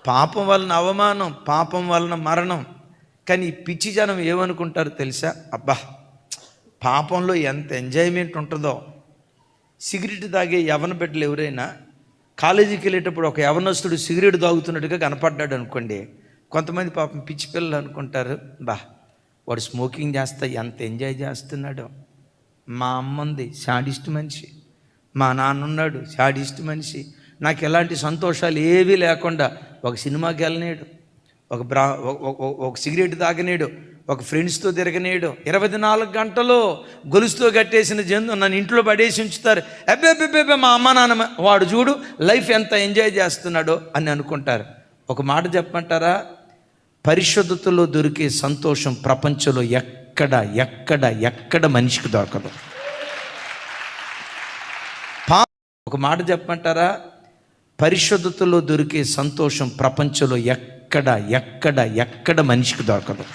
పాపం వలన అవమానం, పాపం వలన మరణం. కానీ ఈ పిచ్చి జనం ఏమనుకుంటారు తెలుసా? అబ్బా, పాపంలో ఎంత ఎంజాయ్మెంట్ ఉంటుందో. సిగరెట్ తాగే యవన బిడ్డలు ఎవరైనా కాలేజీకి వెళ్ళేటప్పుడు ఒక యవనస్తుడు సిగరెట్ తాగుతున్నట్టుగా కనపడ్డాడు అనుకోండి, కొంతమంది పాపం పిచ్చి పిల్లలు అనుకుంటారు, బా వాడు స్మోకింగ్ చేస్తా ఎంత ఎంజాయ్ చేస్తున్నాడో. మా అమ్మ ఉంది శాడిస్ట్ మనిషి, మా నాన్న ఉన్నాడు శాడిస్ట్ మనిషి, నాకు ఎలాంటి సంతోషాలు ఏవీ లేకుండా ఒక సినిమాకి వెళ్ళనేడు, ఒక సిగరెట్ తాగనేడు, ఒక ఫ్రెండ్స్తో తిరగనేడు. 24 గంటలు గొలుసుతో కట్టేసిన జంతు నన్ను ఇంట్లో పడేసి ఉంచుతారు. అబ్బే మా అమ్మ నాన్న వాడు చూడు లైఫ్ ఎంత ఎంజాయ్ చేస్తున్నాడో అని అనుకుంటారు. ఒక మాట చెప్పమంటారా? పరిశుద్ధతలో దొరికే సంతోషం ప్రపంచంలో ఎక్కడ మనిషికి దొరకదు. ఒక మాట చెప్పమంటారా? పరిశుద్ధతలో దొరికే సంతోషం ప్రపంచంలో ఎక్కడ మనిషికి దొరకదు.